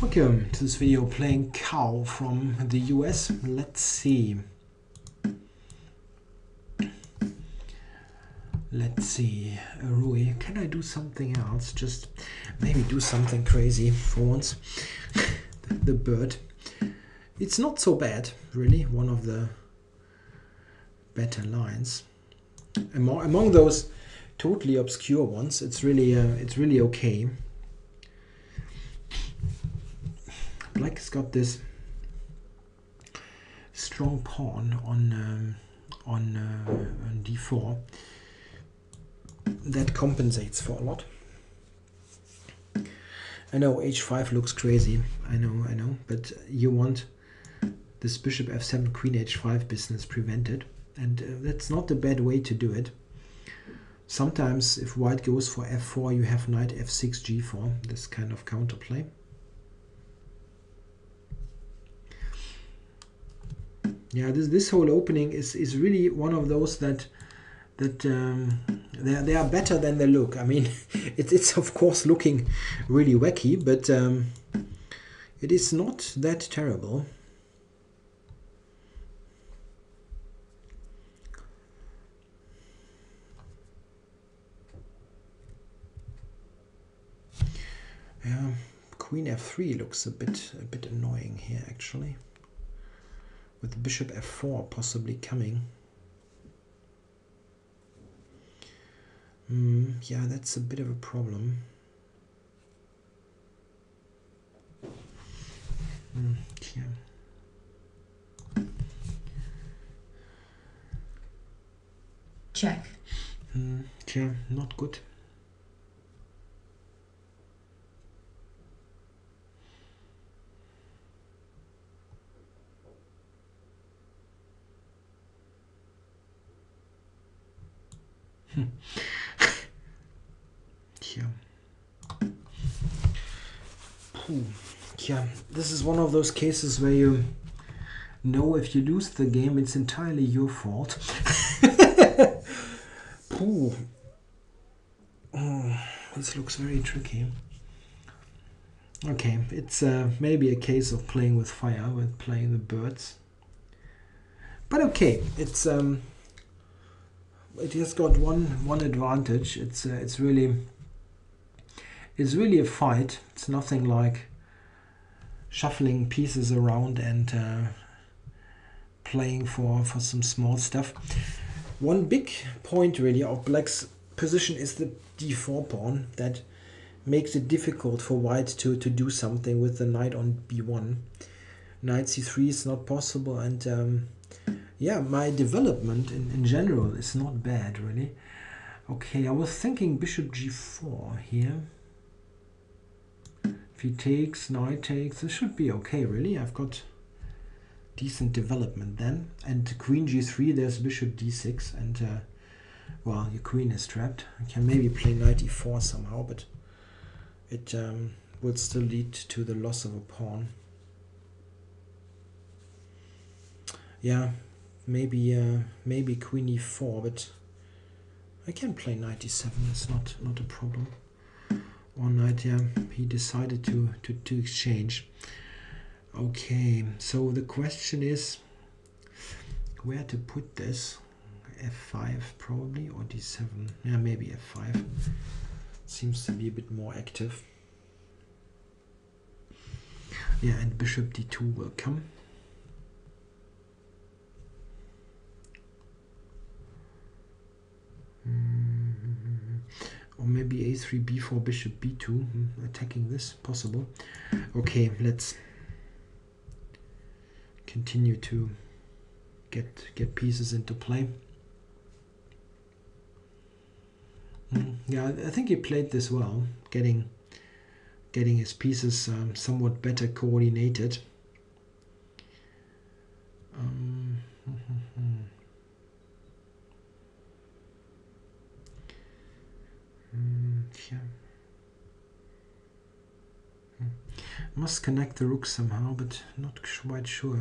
Welcome to this video playing Cow from the US. Let's see. Ruy, can I do something else? Just maybe do something crazy for once. The bird. It's not so bad, really. One of the better lines. Among those totally obscure ones, it's really okay. Black has got this strong pawn on d4 that compensates for a lot. I know h5 looks crazy. I know, but you want this bishop f7 queen h5 business prevented, and that's not a bad way to do it. Sometimes if white goes for f4, you have knight f6 g4, this kind of counterplay. Yeah, this whole opening is really one of those that they are better than they look. I mean, it's of course looking really wacky, but it is not that terrible. Yeah, queen f3 looks a bit annoying here actually, with bishop f4 possibly coming. Yeah, that's a bit of a problem. Yeah. Check. Yeah, not good. Yeah. Yeah, this is one of those cases where you know if you lose the game, it's entirely your fault. This looks very tricky. Okay, it's maybe a case of playing with fire, with playing the birds. But okay, it's it has got one advantage. It's really a fight. It's nothing like shuffling pieces around and playing for some small stuff. One big point really of black's position is the d4 pawn that makes it difficult for white to do something with the knight on b1. Knight c3 is not possible, and yeah, my development in general is not bad really. Okay, I was thinking bishop g4 here. If he takes, knight takes, this should be okay really. I've got decent development then. And queen g3, there's bishop d6, and well, your queen is trapped. I can maybe play knight e4 somehow, but it will still lead to the loss of a pawn. Yeah, maybe queen e4, but I can play knight e7. It's not a problem. Or knight, yeah, he decided to exchange. Okay, so the question is where to put this. f5 probably, or d7. Yeah, maybe f5. Seems to be a bit more active. Yeah, and bishop d2 will come. Or maybe a3, b4, bishop b2, attacking this, possible. Okay, let's continue to get pieces into play. Yeah, I think he played this well, getting his pieces somewhat better coordinated. Yeah. Must connect the rook somehow, but not quite sure.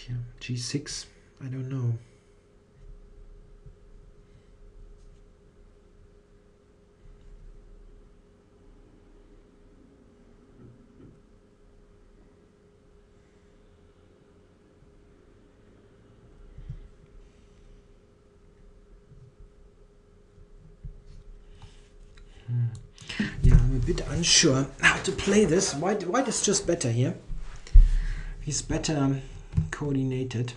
Yeah, g6, I don't know. bit unsure how to play this. White is just better here. He's better coordinated.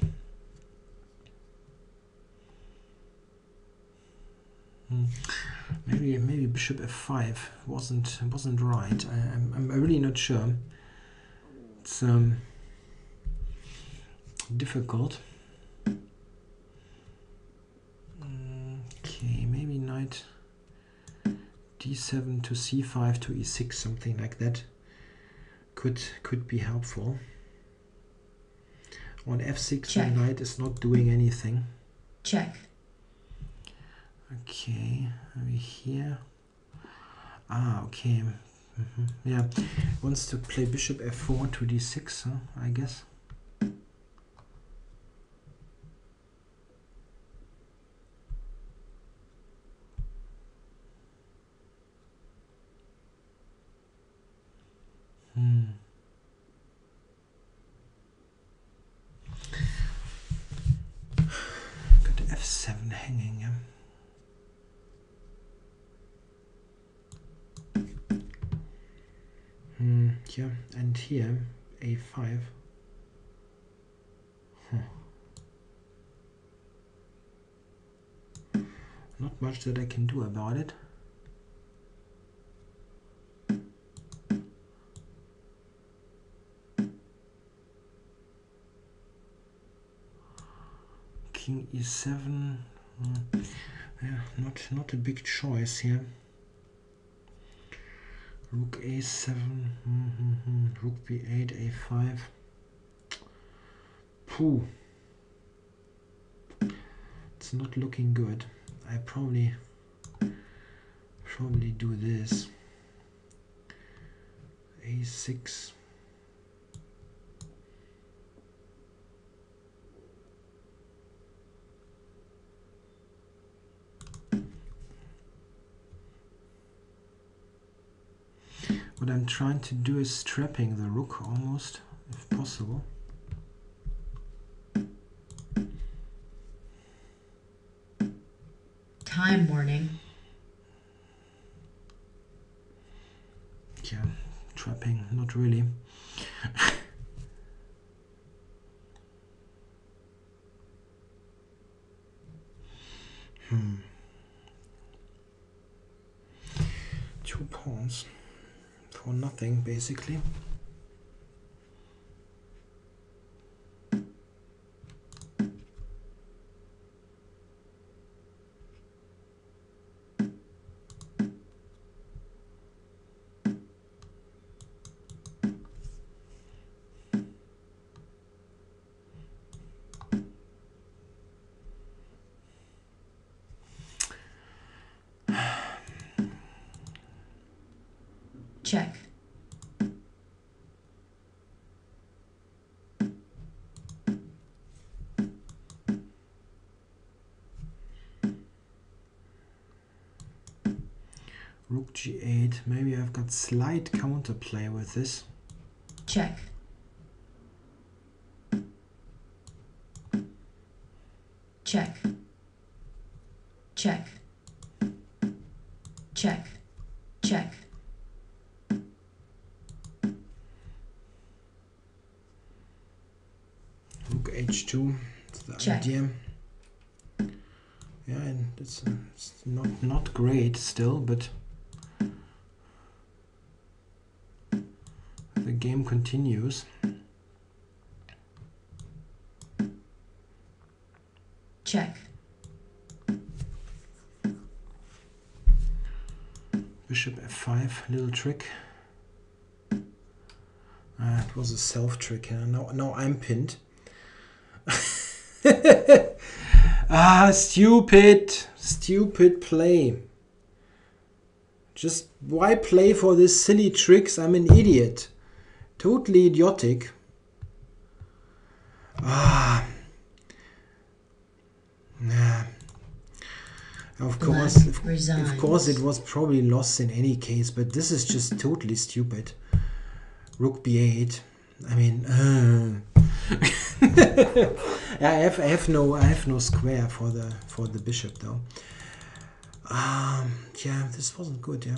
Maybe bishop f5 wasn't right. I'm really not sure. It's difficult. Okay, maybe knight d7 to c5 to e6, something like that could be helpful. On f6, the knight is not doing anything. Check. Okay, maybe here. Okay. Yeah, wants to play bishop f4 to d6, huh, I guess. Got f7 hanging, yeah. Yeah, and here a5. Not much that I can do about it. King e7. Yeah, not a big choice here. Rook a7, rook b8, a5. Pooh. It's not looking good. I probably do this. a6. What I'm trying to do is trapping the rook almost, if possible. Time warning. Yeah, trapping, not really. Two pawns for nothing, basically. Check. Rook g8. Maybe I've got slight counterplay with this. Check. Check. Check. Check. Check. Rook h2. That's the idea. Yeah, and it's not great still, but the game continues. Check. Bishop f5, little trick. It was a self trick. Now I'm pinned. Stupid play. Just why play for this silly tricks? I'm an idiot. Totally idiotic. Of course it was probably lost in any case, but this is just totally stupid. Rook b8. I mean, I have no square for the bishop though. Yeah, this wasn't good. Yeah.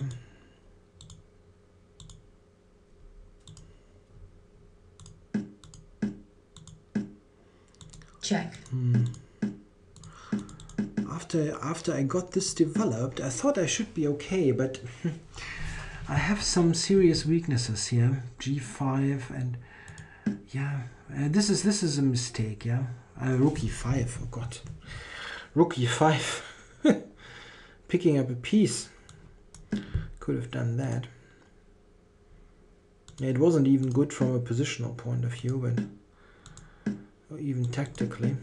check, After I got this developed, I thought I should be okay, but I have some serious weaknesses here. G5 and yeah, this is a mistake. Yeah, Rook E5. Oh God, Rook E5. Picking up a piece. Could have done that. It wasn't even good from a positional point of view, but even tactically.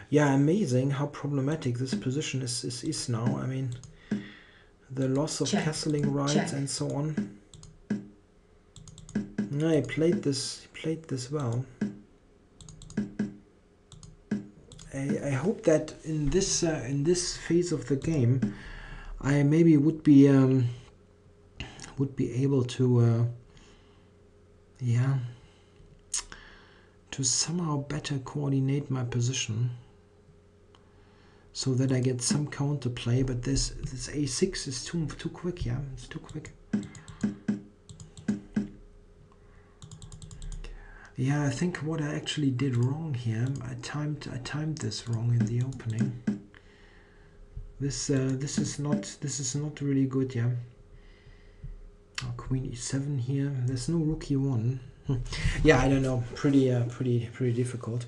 Yeah, amazing how problematic this position is now. I mean, the loss of castling rights and so on. No, he played this well. I hope that in this phase of the game, I maybe would be able to yeah, to somehow better coordinate my position, so that I get some counterplay. But this A6 is too quick. Yeah, it's too quick. Yeah, I think what I actually did wrong here, I timed this wrong in the opening. This is not really good. Yeah. Oh, Queen E7 here. There's no Rook E1. Yeah, I don't know. Pretty difficult.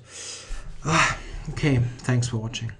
Okay, thanks for watching.